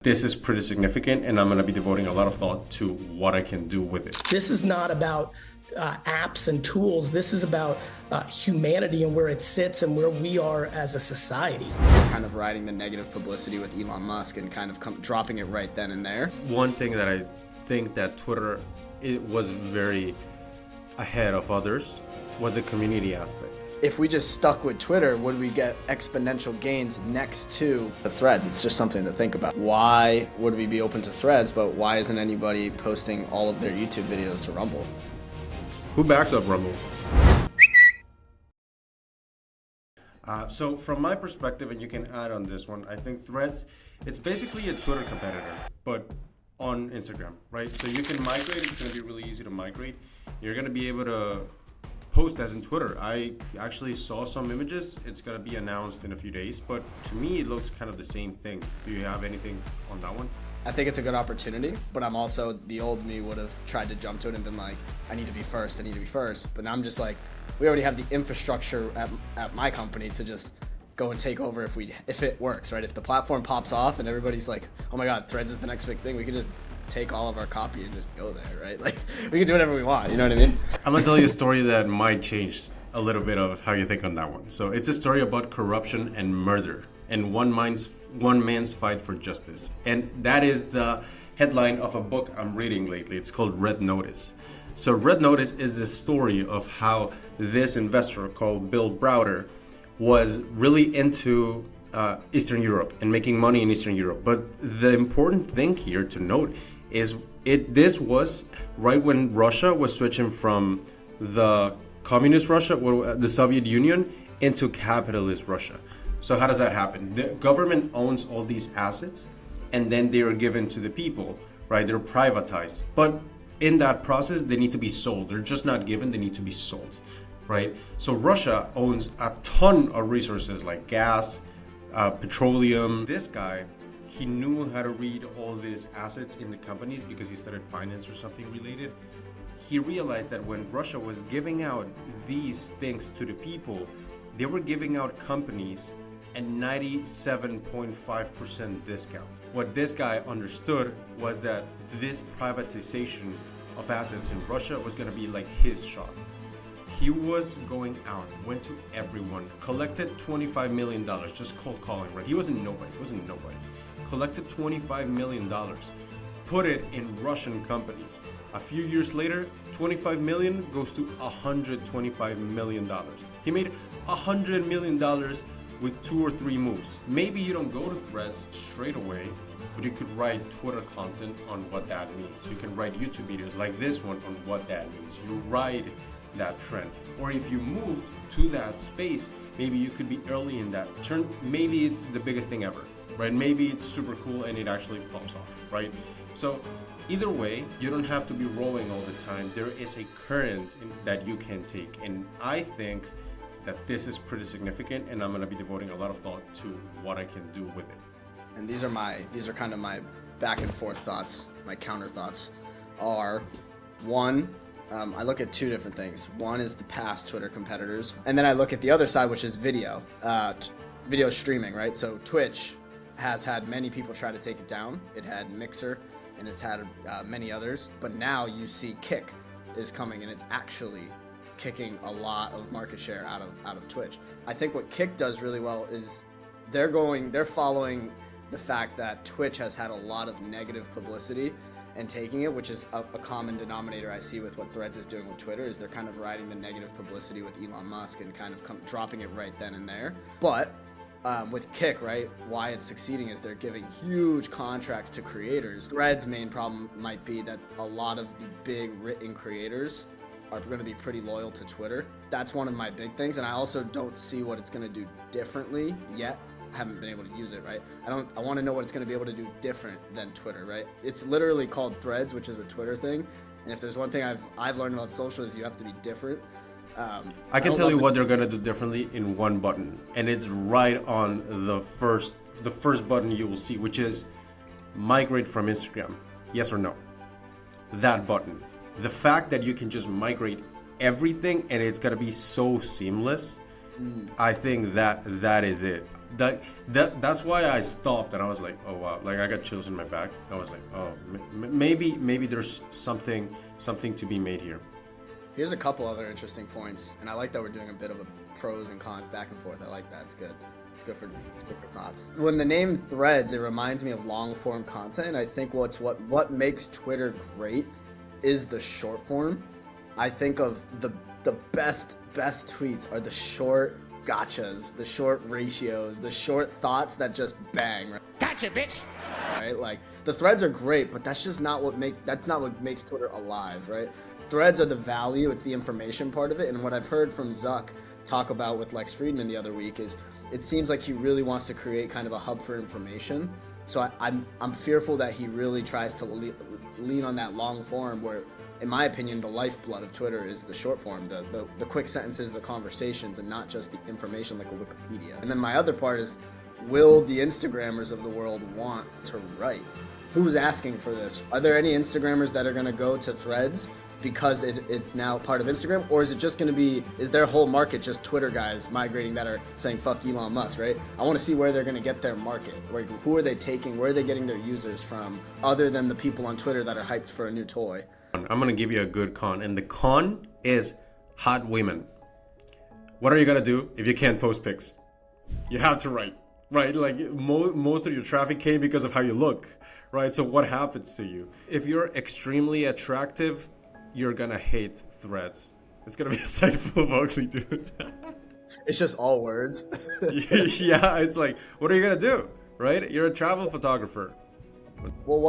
This is pretty significant, and I'm going to be devoting a lot of thought to what I can do with it. This is not about apps and tools. This is about humanity and where it sits and where we are as a society. Kind of riding the negative publicity with Elon Musk and kind of dropping it right then and there. One thing that I think that Twitter it was very ahead of others was the community aspect. If we just stuck with Twitter, would we get exponential gains next to the threads? It's just something to think about. Why would we be open to threads, but why isn't anybody posting all of their YouTube videos to Rumble? Who backs up Rumble? So from my perspective, and you can add on this one, I think Threads, it's basically a Twitter competitor, but on Instagram, right? So you can migrate, it's gonna be really easy to migrate. You're gonna be able to post as in Twitter. I actually saw some images. It's gonna be announced in a few days, but to me it looks kind of the same thing. Do you have anything on that one? I think it's a good opportunity, but I'm also, the old me would have tried to jump to it and been like, I need to be first. But now I'm just like, we already have the infrastructure at my company to just go and take over if it works, right? If the platform pops off and everybody's like, oh my God, Threads is the next big thing, we can just take all of our copy and just go there, right? Like, we can do whatever we want, you know what I mean? I'm gonna tell you a story that might change a little bit of how you think on that one. So it's a story about corruption and murder and one man's fight for justice. And that is the headline of a book I'm reading lately. It's called Red Notice. So Red Notice is the story of how this investor called Bill Browder was really into Eastern Europe and making money in Eastern Europe. But the important thing here to note is this was right when Russia was switching from the communist Russia, the Soviet Union, into capitalist Russia. So how does that happen? The government owns all these assets and then they are given to the people, right? They're privatized. But in that process, they need to be sold. They're just not given, they need to be sold, right? So Russia owns a ton of resources like gas, petroleum. This guy, he knew how to read all these assets in the companies because he studied finance or something related. He realized that when Russia was giving out these things to the people, they were giving out companies a 97.5% discount. What this guy understood was that this privatization of assets in Russia was going to be like his shot. He was going out, went to everyone, collected $25 million, just cold calling, right? He wasn't nobody. Collected $25 million, put it in Russian companies. A few years later, 25 million goes to $125 million. He made $100 million with 2 or 3 moves. Maybe you don't go to Threads straight away, but you could write Twitter content on what that means. You can write YouTube videos like this one on what that means. You ride that trend. Or if you moved to that space, maybe you could be early in that turn. Maybe it's the biggest thing ever, right? Maybe it's super cool and it actually pops off, right? So either way, you don't have to be rolling all the time. There is a current that you can take. And I think that this is pretty significant, and I'm going to be devoting a lot of thought to what I can do with it. And these are kind of my back and forth thoughts. My counter thoughts are, one, I look at 2 different things. One is the past Twitter competitors, and then I look at the other side, which is video streaming, right? So Twitch has had many people try to take it down. It had Mixer, and it's had many others, but now you see Kick is coming, and it's actually kicking a lot of market share out of Twitch. I think what Kick does really well is they're following the fact that Twitch has had a lot of negative publicity and taking it, which is a common denominator I see with what Threads is doing with Twitter, is they're kind of riding the negative publicity with Elon Musk and kind of dropping it right then and there. But with Kick, right, why it's succeeding is they're giving huge contracts to creators. Threads' main problem might be that a lot of the big written creators are going to be pretty loyal to Twitter. That's one of my big things, and I also don't see what it's going to do differently yet. I haven't been able to use it, right? I want to know what it's going to be able to do different than Twitter, right? It's literally called Threads, which is a Twitter thing, and if there's one thing I've learned about social is you have to be different. I can tell you what they're going to do differently in one button, and it's right on the first button you will see, which is migrate from Instagram. Yes or no? That button. The fact that you can just migrate everything and it's going to be so seamless, I think that is it. that's why I stopped, and I was like, oh wow, like I got chills in my back. I was like, oh, maybe there's something to be made here. Here's a couple other interesting points, and I like that we're doing a bit of a pros and cons back and forth. I like that. It's good. It's good for thoughts. When the name Threads, it reminds me of long form content. And I think what makes Twitter great is the short form. I think of the best tweets are the short gotchas, the short ratios, the short thoughts that just bang. Right? Gotcha, bitch. Right? Like the threads are great, but that's not what makes Twitter alive, right? Threads are the value, it's the information part of it. And what I've heard from Zuck talk about with Lex Friedman the other week is it seems like he really wants to create kind of a hub for information. So I'm fearful that he really tries to lean on that long form where, in my opinion, the lifeblood of Twitter is the short form, the quick sentences, the conversations, and not just the information like a Wikipedia. And then my other part is, will the Instagrammers of the world want to write? Who's asking for this? Are there any Instagrammers that are going to go to Threads because it's now part of Instagram? Or is it just going to be, is their whole market just Twitter guys migrating that are saying fuck Elon Musk, right? I want to see where they're going to get their market. Like, who are they taking? Where are they getting their users from other than the people on Twitter that are hyped for a new toy? I'm going to give you a good con, and the con is hot women. What are you going to do if you can't post pics? You have to write, right? Like most of your traffic came because of how you look, right? So what happens to you? If you're extremely attractive, you're going to hate Threads. It's going to be a site full of ugly dudes. It's just all words. Yeah, it's like, what are you going to do, right? You're a travel photographer. Well,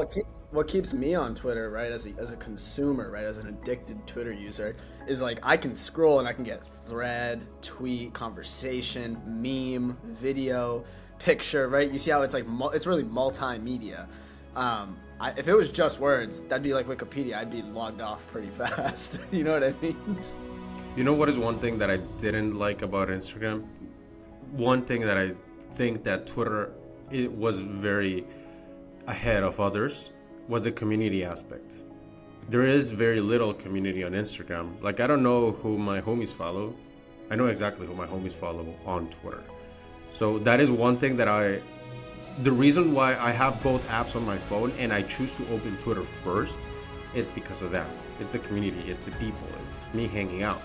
what keeps me on Twitter, right, as a consumer, right, as an addicted Twitter user, is like I can scroll and I can get thread, tweet, conversation, meme, video, picture, right? You see how it's like it's really multimedia. If it was just words, that'd be like Wikipedia. I'd be logged off pretty fast. You know what I mean? You know what is one thing that I didn't like about Instagram? One thing that I think that Twitter it was very ahead of others was the community aspect. There is very little community on Instagram. Like, I don't know who my homies follow. I know exactly who my homies follow on Twitter. So that is one thing that the reason why I have both apps on my phone and I choose to open Twitter first, it's because of that. It's the community, it's the people, it's me hanging out.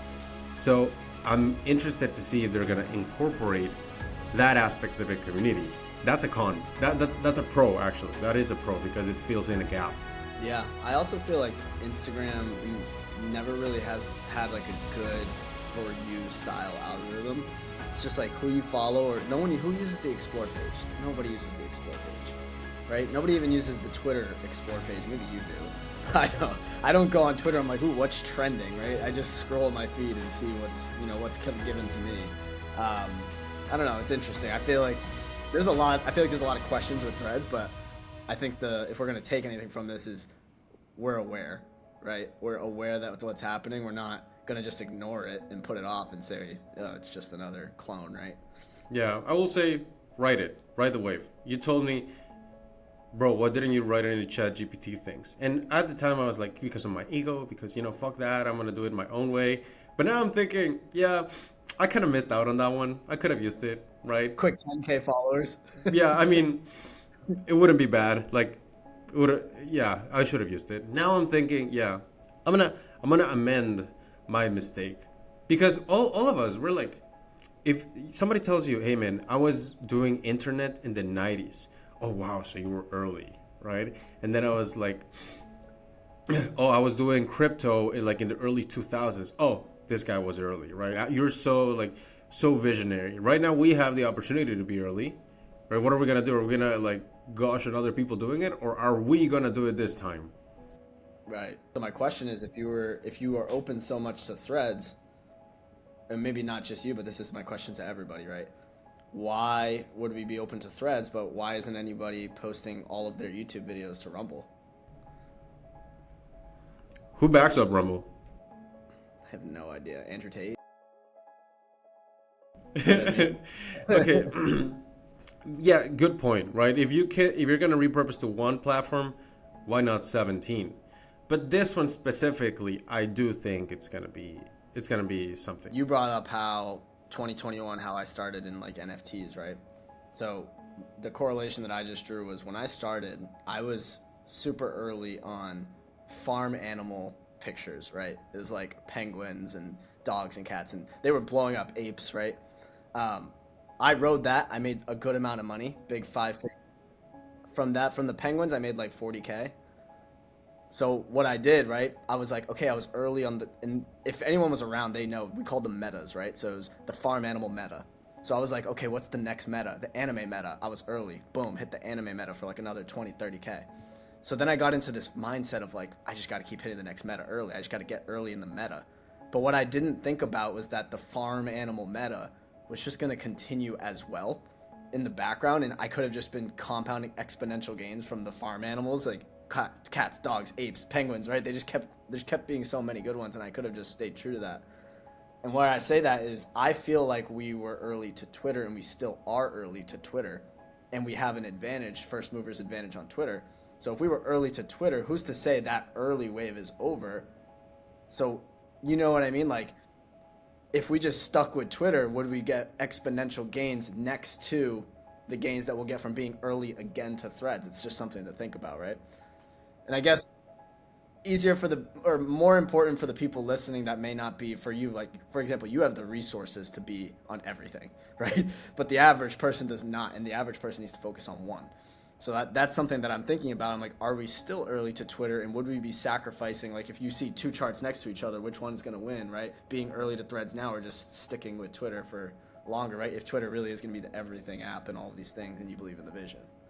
So I'm interested to see if they're gonna incorporate that aspect of the community. That's a con. That's a pro, actually. That is a pro because it fills in a gap. Yeah, I also feel like Instagram never really has had like a good for you style algorithm. It's just like who you follow or who uses the explore page. Nobody uses the explore page, right? Nobody even uses the Twitter explore page. Maybe you do. I don't go on Twitter. I'm like, ooh, what's trending, right? I just scroll my feed and see what's given to me. I don't know. It's interesting. I feel like there's a lot of questions with Threads, but I think if we're going to take anything from this is we're aware, right? We're aware that what's happening. We're not going to just ignore it and put it off and say, oh, it's just another clone, right? Yeah, I will say, ride the wave. You told me, bro, why didn't you write any ChatGPT things? And at the time I was like, because of my ego, because, fuck that, I'm going to do it my own way. But now I'm thinking, yeah, I kind of missed out on that one. I could have used it, right? Quick 10K followers. Yeah, I mean, it wouldn't be bad. Like, I should have used it. Now I'm thinking, yeah, I'm gonna amend my mistake, because all of us, we're like, if somebody tells you, hey man, I was doing internet in the 90s. Oh wow, so you were early, right? And then I was like, oh, I was doing crypto in the early 2000s. Oh, this guy was early, right? You're so visionary. Right now we have the opportunity to be early, right? What are we gonna do? Are we gonna gosh at other people doing it, or are we gonna do it this time? Right. So my question is, if you are open so much to Threads, and maybe not just you, but this is my question to everybody, right? Why would we be open to Threads, but why isn't anybody posting all of their YouTube videos to Rumble? Who backs up Rumble? I have no idea. Andrew Tate? Okay. Yeah, good point, right? If you're gonna repurpose to one platform, why not 17? But this one specifically, I do think it's gonna be something. You brought up how 2021, how I started in NFTs, right? So the correlation that I just drew was when I started, I was super early on farm animal pictures, right? It was like penguins and dogs and cats, and they were blowing up apes, right? I rode that. I made a good amount of money, big five. From that, from the penguins, I made like 40K. So what I did, right? I was like, okay, I was early on the, and if anyone was around, they know we called them metas, right? So it was the farm animal meta. So I was like, okay, what's the next meta? The anime meta. I was early. Boom, hit the anime meta for like another 20, 30K. So then I got into this mindset of like, I just got to keep hitting the next meta early. I just got to get early in the meta. But what I didn't think about was that the farm animal meta was just going to continue as well in the background, and I could have just been compounding exponential gains from the farm animals, like cats, dogs, apes, penguins, right? There just kept being so many good ones, and I could have just stayed true to that. And why I say that is I feel like we were early to Twitter, and we still are early to Twitter, and we have an advantage, first movers advantage on Twitter. So if we were early to Twitter, who's to say that early wave is over? So you know what I mean? Like, if we just stuck with Twitter, would we get exponential gains next to the gains that we'll get from being early again to Threads? It's just something to think about, right? And I guess easier for the, or more important for the people listening that may not be for you. Like, for example, you have the resources to be on everything, right? But the average person does not, and the average person needs to focus on one. So that's something that I'm thinking about. I'm like, are we still early to Twitter, and would we be sacrificing, like, if you see two charts next to each other, which one's going to win, right? Being early to Threads now, or just sticking with Twitter for longer, right? If Twitter really is going to be the everything app and all of these things, and you believe in the vision.